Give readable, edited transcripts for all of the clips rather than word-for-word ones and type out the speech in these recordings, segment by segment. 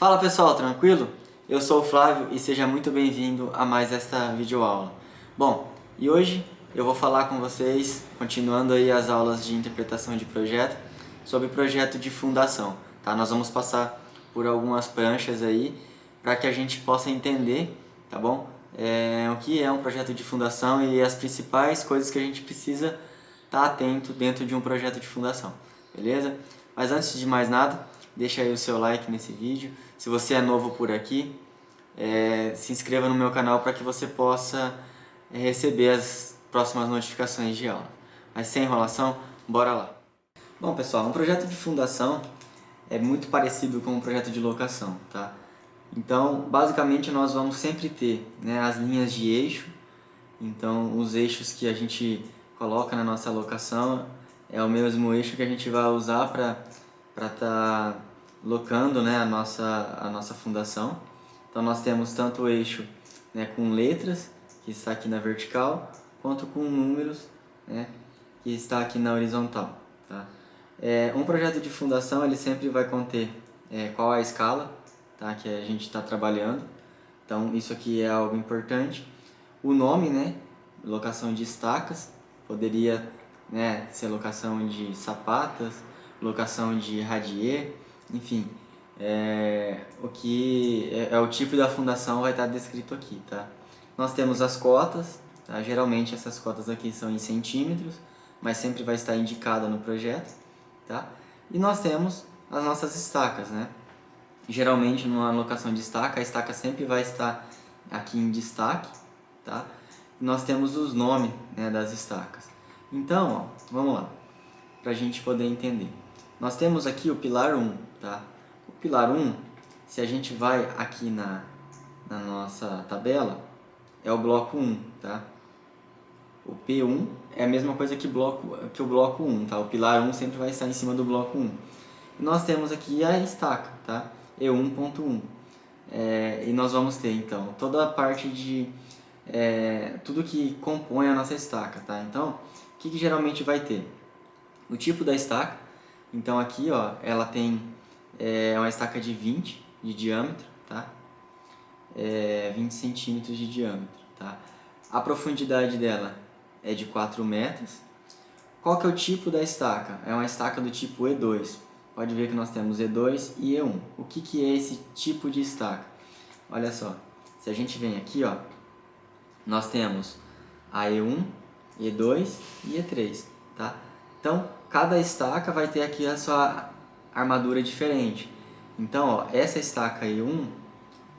Fala pessoal, tranquilo? Eu sou o Flávio e seja muito bem-vindo a mais esta videoaula. Bom, e hoje eu vou falar com vocês, continuando aí as aulas de interpretação de projeto, sobre projeto de fundação, tá? Nós vamos passar por algumas pranchas aí para que a gente possa entender, tá bom? O que é um projeto de fundação e as principais coisas que a gente precisa estar atento dentro de um projeto de fundação, beleza? Mas antes de mais nada, deixa aí o seu like nesse vídeo. Se você é novo por aqui, se inscreva no meu canal para que você possa receber as próximas notificações de aula. Mas sem enrolação, bora lá! Bom pessoal, um projeto de fundação é muito parecido com um projeto de locação, tá? Então, basicamente nós vamos sempre ter, né, as linhas de eixo. Então, os eixos que a gente coloca na nossa locação é o mesmo eixo que a gente vai usar para estar locando, né, a nossa fundação. Então, nós temos tanto o eixo, né, com letras, que está aqui na vertical, quanto com números, né, que está aqui na horizontal. Tá? Um projeto de fundação ele sempre vai conter qual é a escala, tá, que a gente está trabalhando. Então, isso aqui é algo importante. O nome, né, locação de estacas, poderia, né, ser locação de sapatas, locação de radier, enfim, o que é o tipo da fundação vai estar descrito aqui, tá? Nós temos as cotas, tá? Geralmente essas cotas aqui são em centímetros, mas sempre vai estar indicada no projeto, tá? E nós temos as nossas estacas, né? Geralmente numa locação de estaca, a estaca sempre vai estar aqui em destaque, tá? E nós temos os nomes, né, das estacas. Então, ó, vamos lá, para a gente poder entender. Nós temos aqui o pilar 1, tá? O pilar 1, se a gente vai aqui na nossa tabela, é o bloco 1, tá? O P1 é a mesma coisa que o bloco 1, tá? O pilar 1 sempre vai estar em cima do bloco 1. E nós temos aqui a estaca, tá? E1.1. E nós vamos ter, então, toda a parte de tudo que compõe a nossa estaca, tá? Então, o que geralmente vai ter? O tipo da estaca. Então, aqui, ó, ela tem uma estaca de 20 de diâmetro, tá? 20 centímetros de diâmetro, tá? A profundidade dela é de 4 metros. Qual que é o tipo da estaca? É uma estaca do tipo E2. Pode ver que nós temos E2 e E1. O que é esse tipo de estaca? Olha só, se a gente vem aqui, ó, nós temos a E1, E2 e E3, tá? Então, cada estaca vai ter aqui a sua armadura diferente. Então, ó, essa estaca E1,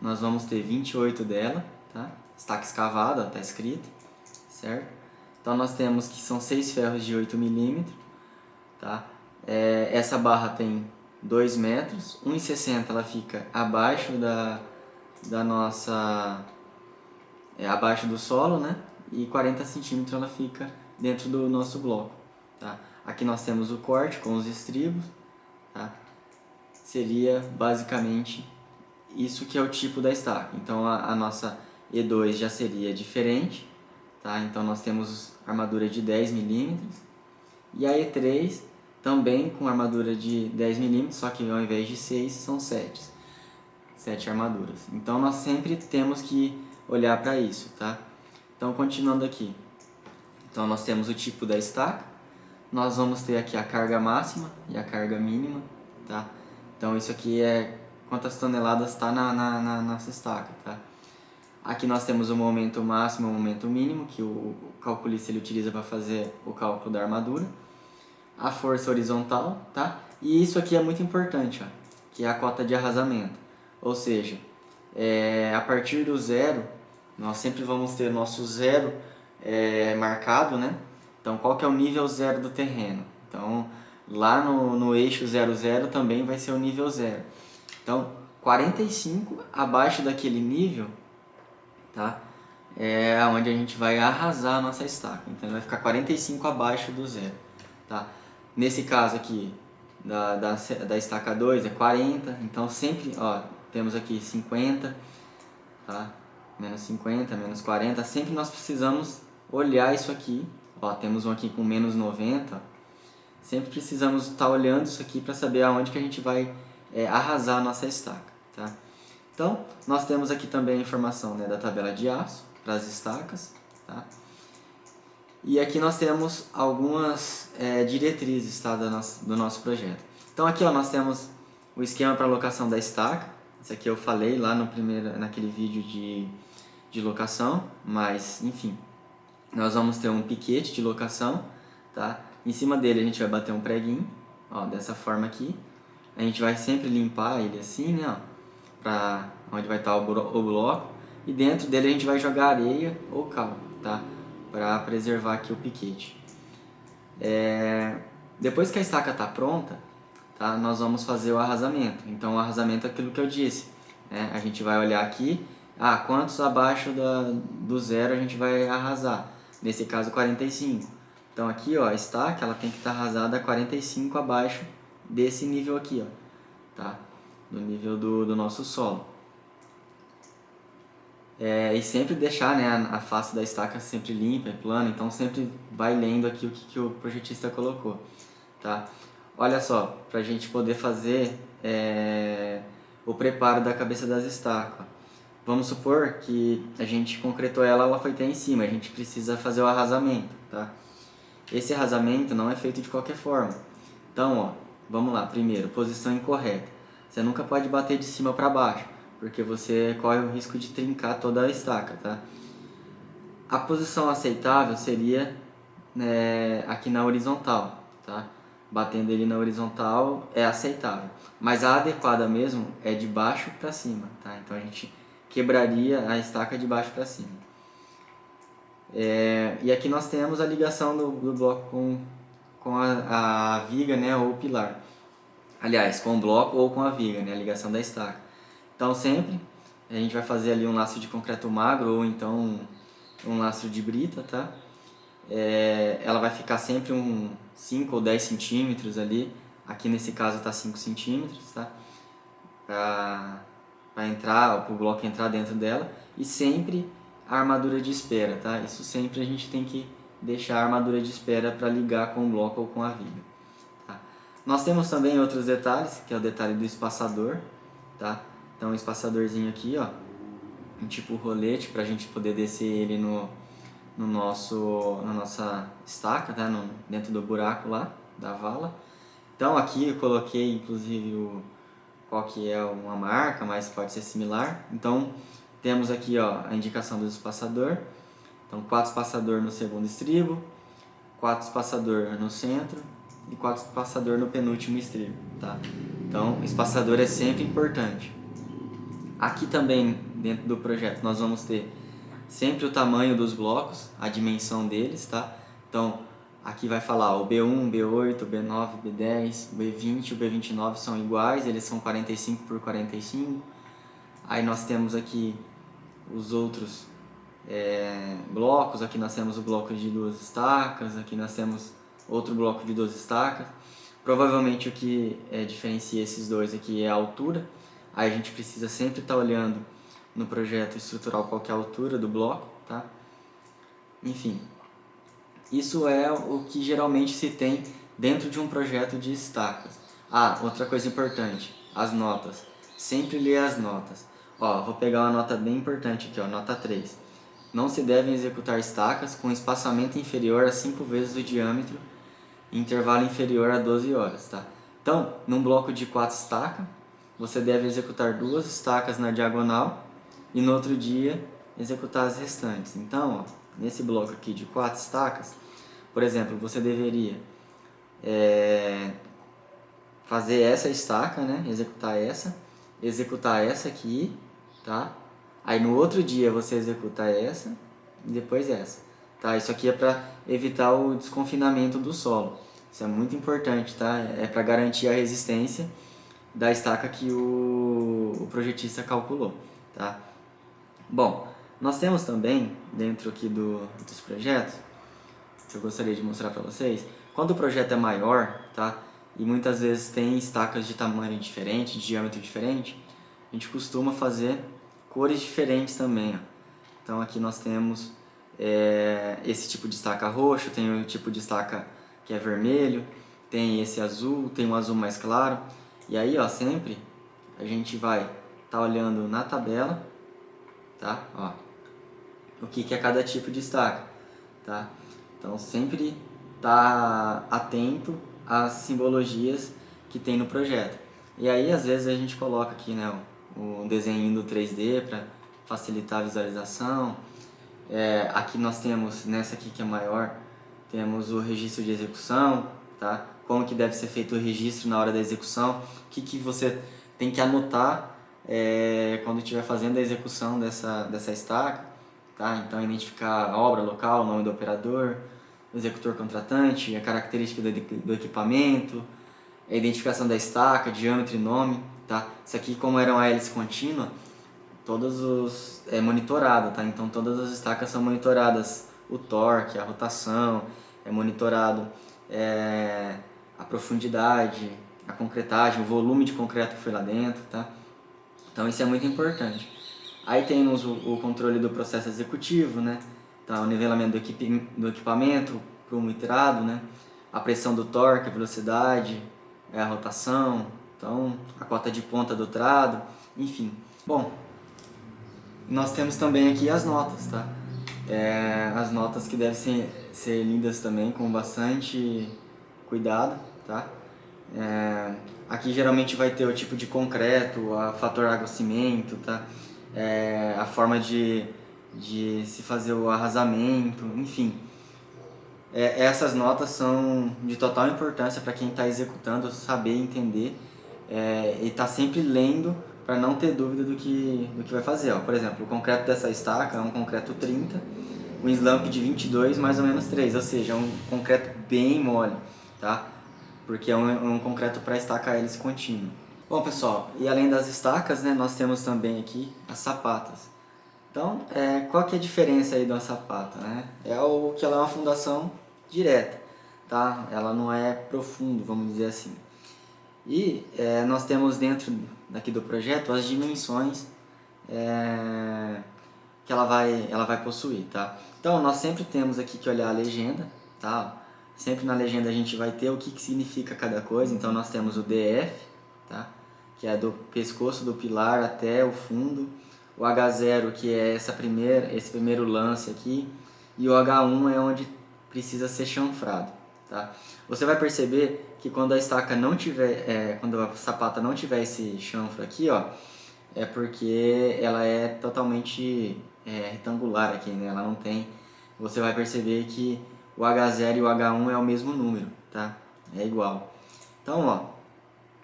nós vamos ter 28 dela, tá? Estaca escavada, tá escrito, certo? Então, nós temos que são 6 ferros de 8 milímetros, tá? Essa barra tem 2 metros, 1,60 ela fica abaixo da nossa... abaixo do solo, né? E 40 centímetros ela fica dentro do nosso bloco, tá? Aqui nós temos o corte com os estribos, tá? Seria basicamente isso que é o tipo da estaca. Então a nossa E2 já seria diferente, tá? Então nós temos armadura de 10 milímetros e a E3 também com armadura de 10 milímetros, só que ao invés de 6 são 7 armaduras. Então nós sempre temos que olhar para isso, tá? Então continuando aqui. Então nós temos o tipo da estaca, nós vamos ter aqui a carga máxima e a carga mínima, tá? Então isso aqui é quantas toneladas está na nossa estaca, tá? Aqui nós temos o momento máximo e o momento mínimo, que o calculista ele utiliza para fazer o cálculo da armadura. A força horizontal, tá? E isso aqui é muito importante, ó, que é a cota de arrasamento. Ou seja, a partir do zero, nós sempre vamos ter nosso zero marcado, né? Então, qual que é o nível zero do terreno? Então, lá no eixo 00 também vai ser o nível zero. Então, 45 abaixo daquele nível, tá? É onde a gente vai arrasar a nossa estaca. Então, vai ficar 45 abaixo do zero, tá? Nesse caso aqui, da estaca 2 é 40. Então, sempre, ó, temos aqui 50, tá? Menos 50, menos 40. Sempre nós precisamos olhar isso aqui. Ó, temos um aqui com menos 90. Sempre precisamos estar olhando isso aqui para saber aonde que a gente vai arrasar a nossa estaca, tá? Então, nós temos aqui também a informação, né, da tabela de aço para as estacas, tá? E aqui nós temos algumas diretrizes, tá, do nosso projeto. Então aqui, ó, nós temos o esquema para locação da estaca. Isso aqui eu falei lá naquele vídeo de locação, mas enfim, nós vamos ter um piquete de locação, tá? Em cima dele a gente vai bater um preguinho, ó, dessa forma aqui. A gente vai sempre limpar ele assim, né, ó, para onde vai estar o bloco, e dentro dele a gente vai jogar areia ou cal, tá? Para preservar aqui o piquete. Depois que a estaca está pronta, tá? Nós vamos fazer o arrasamento. Então o arrasamento é aquilo que eu disse, né? A gente vai olhar aqui, quantos abaixo do zero a gente vai arrasar, nesse caso 45. Então aqui, ó, a estaca ela tem que estar arrasada 45 abaixo desse nível aqui, ó, tá? Do nível do nosso solo. E sempre deixar, né, a face da estaca sempre limpa e plana, então sempre vai lendo aqui o que o projetista colocou, tá? Olha só, para a gente poder fazer o preparo da cabeça das estacas. Vamos supor que a gente concretou ela foi até em cima, a gente precisa fazer o arrasamento, tá? Esse arrasamento não é feito de qualquer forma. Então, ó, vamos lá, primeiro, posição incorreta. Você nunca pode bater de cima para baixo, porque você corre o risco de trincar toda a estaca, tá? A posição aceitável seria, né, aqui na horizontal, tá? Batendo ele na horizontal é aceitável, mas a adequada mesmo é de baixo para cima, tá? Então a gente quebraria a estaca de baixo para cima. E aqui nós temos a ligação do bloco com a viga, né, ou o pilar. Aliás, com o bloco ou com a viga, né, a ligação da estaca. Então sempre a gente vai fazer ali um laço de concreto magro ou então um laço de brita, tá? Ela vai ficar sempre 5 ou 10 centímetros ali. Aqui nesse caso está 5 centímetros, tá? Para o bloco entrar dentro dela. E sempre a armadura de espera, tá? Isso sempre a gente tem que deixar a armadura de espera para ligar com o bloco ou com a viga. Tá? Nós temos também outros detalhes, que é o detalhe do espaçador, tá? Então um espaçadorzinho aqui, ó, um tipo rolete para a gente poder descer ele na nossa estaca, tá? Dentro do buraco lá da vala. Então aqui eu coloquei inclusive qual que é uma marca, mas pode ser similar. Então temos aqui, ó, a indicação do espaçador. Então 4 espaçador no segundo estribo, 4 espaçador no centro e 4 espaçador no penúltimo estribo, tá? Então o espaçador é sempre importante. Aqui também dentro do projeto nós vamos ter sempre o tamanho dos blocos, a dimensão deles, tá? Então aqui vai falar o B1, B8, B9, B10, o B20 e o B29 são iguais, eles são 45 por 45. Aí nós temos aqui os outros blocos, aqui nós temos o bloco de 2 estacas, aqui nós temos outro bloco de 2 estacas. Provavelmente o que diferencia esses dois aqui é a altura. Aí a gente precisa sempre estar olhando no projeto estrutural qual que é a altura do bloco, tá? Enfim, isso é o que geralmente se tem dentro de um projeto de estacas. Outra coisa importante, as notas. Sempre ler as notas. Ó, vou pegar uma nota bem importante aqui, ó, nota 3. Não se devem executar estacas com espaçamento inferior a 5 vezes o diâmetro em intervalo inferior a 12 horas, tá? Então, num bloco de 4 estacas, você deve executar 2 estacas na diagonal e no outro dia executar as restantes. Então, ó, nesse bloco aqui de 4 estacas, por exemplo, você deveria fazer essa estaca, né? Executar essa aqui, tá? Aí no outro dia você executa essa e depois essa, tá? Isso aqui é para evitar o desconfinamento do solo. Isso é muito importante, tá? É para garantir a resistência da estaca que o projetista calculou, tá? Bom, nós temos também dentro aqui dos projetos, que eu gostaria de mostrar para vocês, quando o projeto é maior, tá? E muitas vezes tem estacas de tamanho diferente, de diâmetro diferente, a gente costuma fazer cores diferentes também, ó. Então aqui nós temos esse tipo de estaca roxo, tem o tipo de estaca que é vermelho, tem esse azul, tem um azul mais claro. E aí, ó, sempre a gente vai tá olhando na tabela, tá? Ó, o que é cada tipo de estaca, tá? Então sempre tá atento às simbologias que tem no projeto. E aí às vezes a gente coloca aqui, né, o desenho do 3D para facilitar a visualização. Aqui nós temos, nessa aqui que é maior, temos o registro de execução, tá? Como que deve ser feito o registro na hora da execução, o que você tem que anotar quando estiver fazendo a execução dessa estaca, tá? Então identificar a obra local, o nome do operador, o executor contratante, a característica do equipamento, a identificação da estaca, diâmetro e nome, tá? Isso aqui, como era uma hélice contínua, é monitorado, tá? Então todas as estacas são monitoradas, o torque, a rotação, é monitorado a profundidade, a concretagem, o volume de concreto que foi lá dentro, tá? Então isso é muito importante. Aí temos o controle do processo executivo, né? Então o nivelamento do equipamento para o metrado, né? A pressão do torque, a velocidade, a rotação, então a cota de ponta do trado, enfim. Bom, nós temos também aqui as notas, tá? As notas que devem ser lidas também com bastante cuidado, tá? Aqui geralmente vai ter o tipo de concreto, o fator água-cimento, tá? A forma de se fazer o arrasamento, enfim. Essas notas são de total importância para quem está executando, saber entender e estar sempre lendo para não ter dúvida do que vai fazer. Ó, por exemplo, o concreto dessa estaca é um concreto 30, um slump de 22, mais ou menos 3, ou seja, é um concreto bem mole, tá? Porque é um concreto para estaca hélice contínua. Bom pessoal, e além das estacas, né, nós temos também aqui as sapatas. Então, qual que é a diferença aí de uma sapata, né? Que ela é uma fundação direta, tá? Ela não é profundo, vamos dizer assim. E nós temos dentro daqui do projeto as dimensões que ela vai possuir, tá? Então, nós sempre temos aqui que olhar a legenda, tá? Sempre na legenda a gente vai ter o que significa cada coisa. Então, nós temos o DF, tá? Que é do pescoço do pilar até o fundo. O H0, que é esse primeiro lance aqui. E o H1 é onde precisa ser chanfrado, tá? Você vai perceber que quando a estaca não tiver, quando a sapata não tiver esse chanfro aqui, ó, é porque ela é totalmente retangular aqui, né? Ela não tem. Você vai perceber que o H0 e o H1 é o mesmo número, tá? É igual. Então, ó,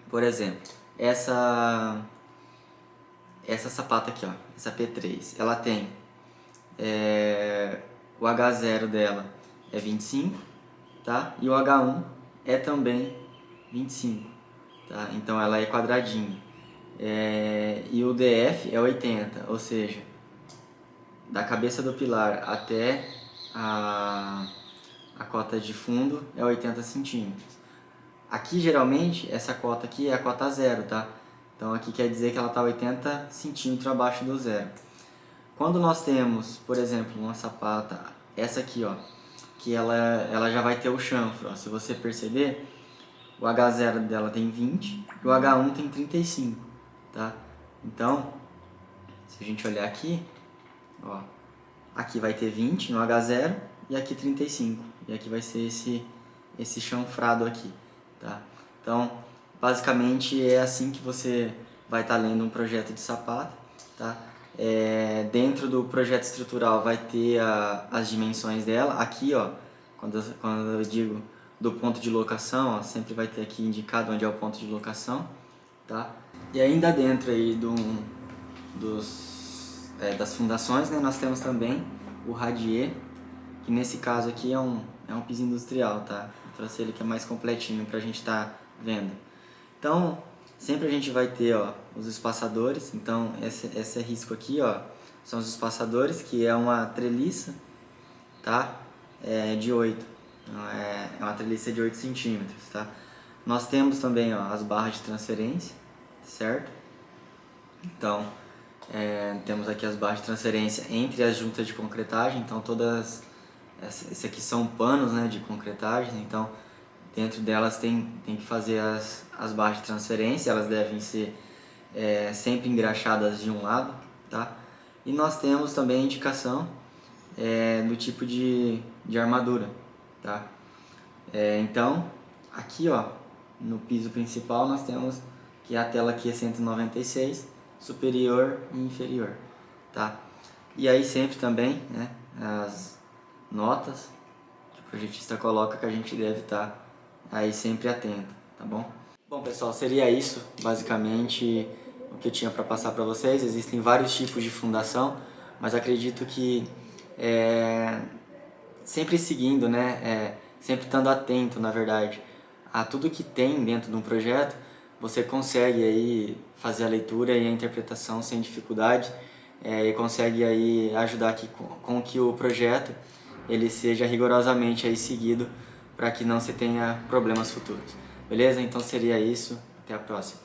por exemplo, essa sapata aqui, ó, essa P3, ela tem o H0 dela é 25, tá? E o H1 é também 25, tá? Então ela é quadradinha. E o DF é 80, ou seja, da cabeça do pilar até a cota de fundo é 80 centímetros. Aqui geralmente essa cota aqui é a cota zero, tá? Então aqui quer dizer que ela está 80 centímetros abaixo do zero. Quando nós temos, por exemplo, uma sapata, essa aqui, ó, que ela já vai ter o chanfro, ó. Se você perceber, o H0 dela tem 20 e o H1 tem 35, tá? Então, se a gente olhar aqui, ó, aqui vai ter 20 no H0 e aqui 35. E aqui vai ser esse chanfrado aqui, tá? Então, basicamente é assim que você vai estar lendo um projeto de sapata, tá? Dentro do projeto estrutural vai ter as dimensões dela. Aqui, ó, quando eu digo do ponto de locação, ó, sempre vai ter aqui indicado onde é o ponto de locação, tá? E ainda dentro aí das fundações, né, nós temos também o radier, que nesse caso aqui é um piso industrial, tá? Eu trouxe ele que é mais completinho pra gente estar vendo. Então, sempre a gente vai ter, ó, os espaçadores. Então, esse risco aqui, ó, são os espaçadores, que é uma treliça, tá? De 8. Então, é uma treliça de 8 centímetros, tá? Nós temos também, ó, as barras de transferência, certo? Então, temos aqui as barras de transferência entre as juntas de concretagem. Então, esse aqui são panos, né, de concretagem. Então, dentro delas tem que fazer as barras de transferência. Elas devem ser sempre engraxadas de um lado, tá? E nós temos também a indicação do tipo de armadura, tá? Então, aqui ó, no piso principal nós temos que a tela aqui é 196, superior e inferior, tá? E aí sempre também, né, as notas que o projetista coloca que a gente deve estar aí sempre atento, tá bom? Bom pessoal, seria isso basicamente o que eu tinha para passar para vocês. Existem vários tipos de fundação, mas acredito que sempre seguindo, né, sempre estando atento, na verdade, a tudo que tem dentro de um projeto, você consegue aí fazer a leitura e a interpretação sem dificuldade, e consegue aí ajudar aqui com que o projeto ele seja rigorosamente aí seguido para que não se tenha problemas futuros. Beleza? Então seria isso. Até a próxima.